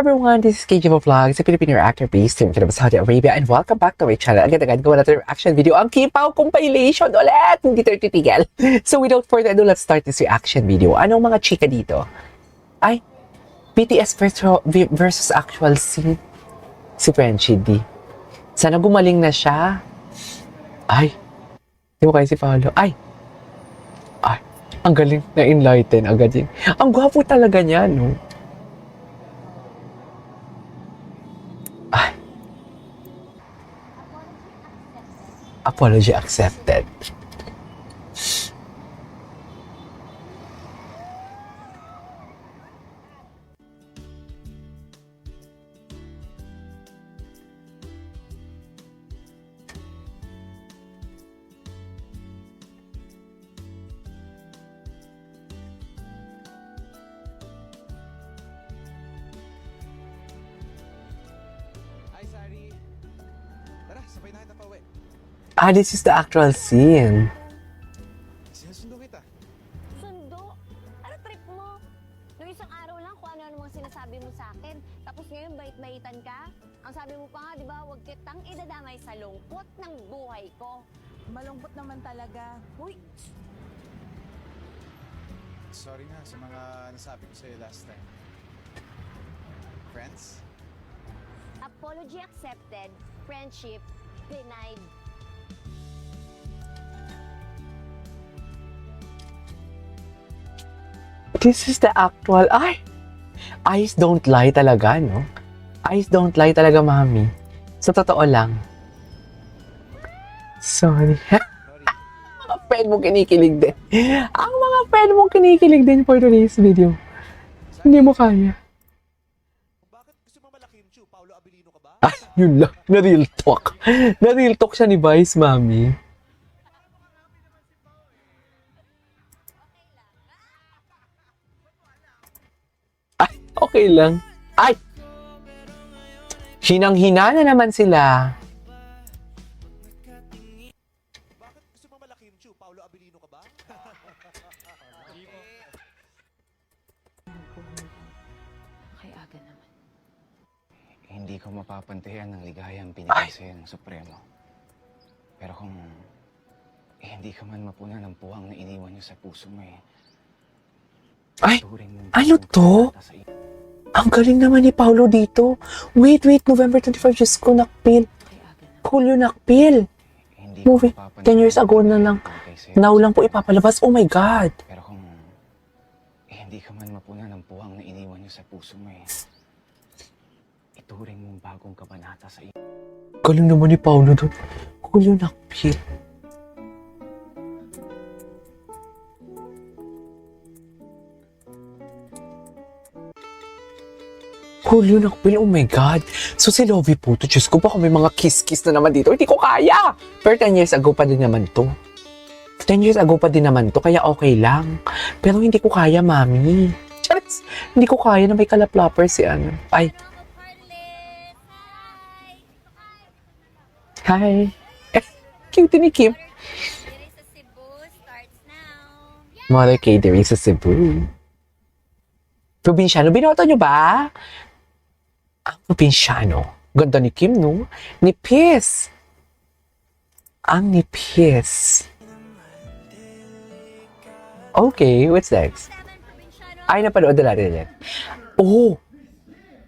Everyone, this is KJ Vlogs, a Filipino actor based here in Saudi Arabia, and welcome back to my channel. Agad-agad gawa natin reaction video, ang Kipaw compilation ulit! Hindi tayo titigil. So without further ado, let's start this reaction video. Anong mga chika dito? Ay, BTS versus actual si Frenchie D. Sana gumaling na siya. Ay, di mo kayo si Paolo. Ay, ang galing na enlighten agad yun. Ang gwapo talaga niya, no? Ay. Apology accepted. Tara, sabay na kita pa uwi. This is the actual scene. Sinusundo kita. Sundo? Ano trip mo? Noong isang araw lang kung ano-ano mga sinasabi mo sa akin. Tapos ngayon bait-baitan ka? Ang sabi mo pa nga, di ba, huwag kitang idadamay sa lungkot ng buhay ko. Malungkot naman talaga. Uy, Sorry na sa mga nasabi ko sa'yo last time. Friends? apology accepted, friendship denied. This is the actual... Ay! Eyes don't lie talaga, no? Eyes don't lie talaga, mami. Sa totoo lang. Sorry. Mga friend mo kinikilig din. Ang mga friend mo kinikilig din for today's video. Hindi mo kaya. Bakit gusto mo malaki yung chew? Paolo Abilino ka ba? Ah, yun lang. Na-real talk. Na-real talk siya ni Vice, mami. Ay, okay lang. Ay! Hinang-hina na naman sila. Bakit gusto mo malaki yung chew? Paolo Abilino ka ba? Kay aga naman. Hindi ko mapapantayan ng ligayang binigay sa'yo ng Supremo. Pero kung hindi ka man mapunan ng puwang na iniwan niyo sa puso mo Ay! turing mong Ano bagong to? kabanata sa iyo. Ang galing naman ni Paolo dito. Wait, November 25, Diyos ko, nakpil. Julio nakpil. Hindi Movie, ko mapapantayan 10 years ago na lang. ng binigay sa'yo Now ng lang po Supremo. ipapalabas. Oh my God. Pero kung hindi ka man mapunan ng puwang na iniwan niyo sa puso mo ituring mong bagong kabanata sa iyo. Galing naman ni Paolo doon. Julio nakpil. Julio nakpil, oh my God. So si Lovie po to, Diyos ko, baka may mga kiss-kiss na naman dito. Hindi ko kaya. Pero 10 years ago pa din naman to. 10 years ago pa din naman to, kaya okay lang. Pero hindi ko kaya, mami. Charis, hindi ko kaya na may kalaplapper si ano. Ay. Hi. Cute ni Kim. Sa Cebu starts now. Mother K, there is a Cebu. Probinsyano, binoto nyo ba? Ang probinsyano. Ganda ni Kim, no? Nipis. Ang nipis. Okay, what's next? Ay, napanood na natin yan. Oh!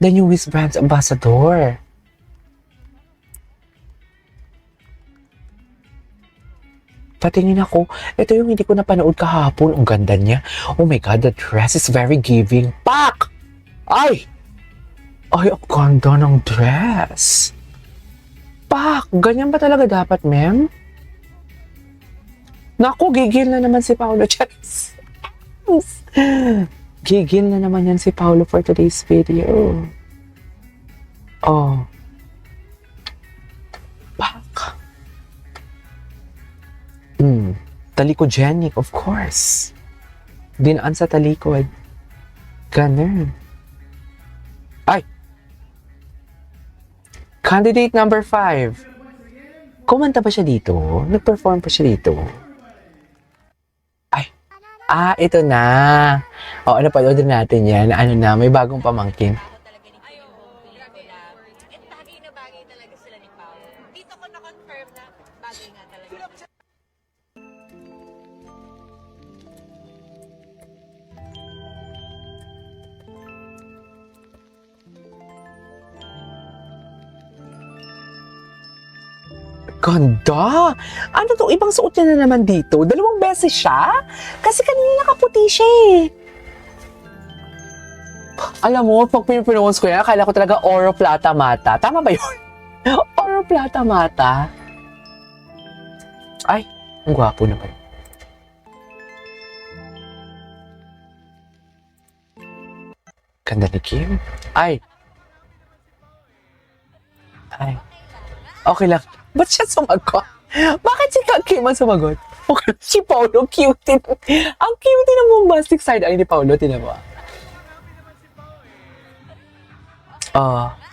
The newest brand's ambassador. Patingin ako. Ito yung hindi ko napanood kahapon. Ang ganda niya. Oh my God, the dress is very giving. Pak! Ay! Ay, ang ganda ng dress. Pak! Ganyan ba talaga dapat, ma'am? Naku, gigil na naman si Paolo. Charis. Gigil na naman yan si Paolo for today's video. Oh. Pak! Talikogenic, of course. Dinaan sa talikod. Ganun. Ay! Candidate number 5. Kumanta ba siya dito? Nag-perform pa siya dito? Ay! Ito na. O, ano pa, order natin yan. Ano na, may bagong pamangkin. confirm na bagay nga talaga. Ganda! Ano tong ibang suot niya na naman dito? 2 beses siya? Kasi kanina nakaputi siya eh. Alam mo, pag pinopronounce ko yan, akala ko talaga Oro Plata Mata. Tama ba yun? Oro Plata Mata? Ay, ang gwapo naman. Ganda ni Kim. Ay. Ay. Okay lang. Ba't siya sumagot? Bakit si Kim ang sumagot? Okay, si Paolo, cute. Ang cute ng bombastic side eye ni Paolo, tinan mo.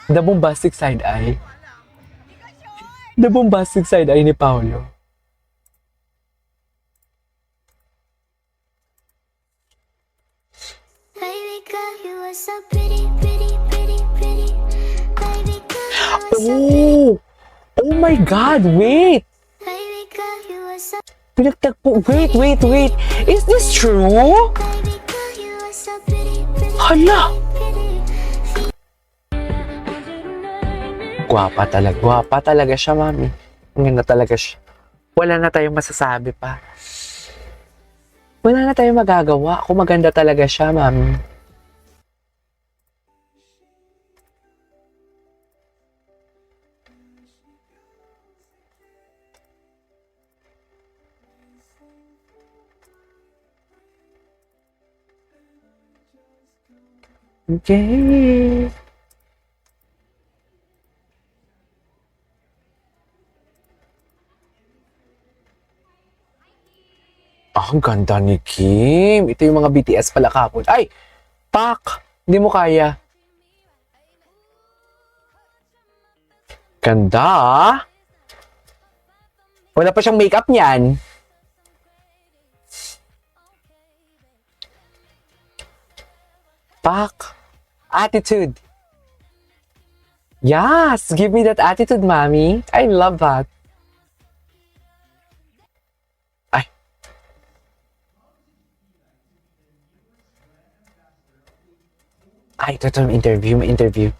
The bombastic side eye. The bombastic side eye ni Paolo. Baby girl, you are so pretty, pretty, pretty, pretty. Baby girl, you are so pretty. Oh my God, wait! Baby girl, you are so Pinagtagpo, wait. Is this true? baby girl, you are so pretty, pretty, Hala! pretty. Gwapa talaga siya, mami. Ang ganda talaga siya. Wala na tayong masasabi pa. Wala na tayong magagawa kung maganda talaga siya, mami. Okay. Ang ganda ni Kim. Ito yung mga BTS pala kapon. Ay! Pak! Hindi mo kaya. Ganda ah. Wala pa siyang makeup niyan. Pak! Attitude. Yes! Give me that attitude, mommy. I love that. Ay, ito may interview.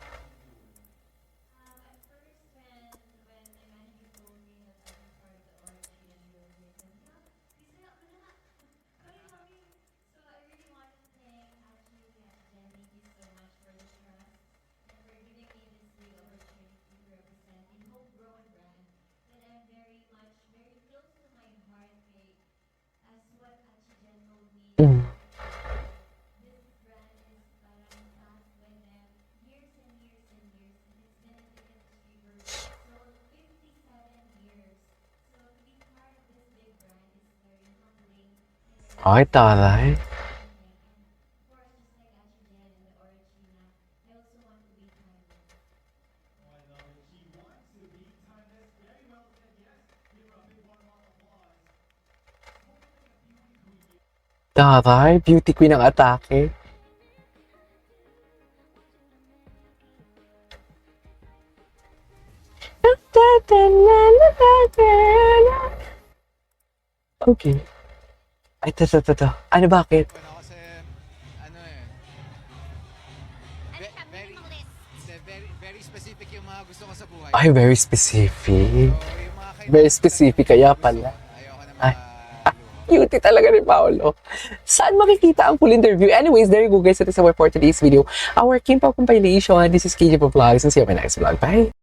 Mm. Ay, taray. Taray, beauty queen ang atake. Okay. Ay, ito. Ano, bakit? Ano kasi, ano eh, very specific yung mga gusto ko sa buhay. Ay, very specific. So, yung mga kailangan Very specific kaya pala. Ayoko na Ay. maluho. Cutie talaga ni Paolo. Saan makikita ang full interview? Anyways, there you go guys. That is our for today's video. Our Kim Pao compilation. This is KJ Vlogs and see you in my next vlog. Bye!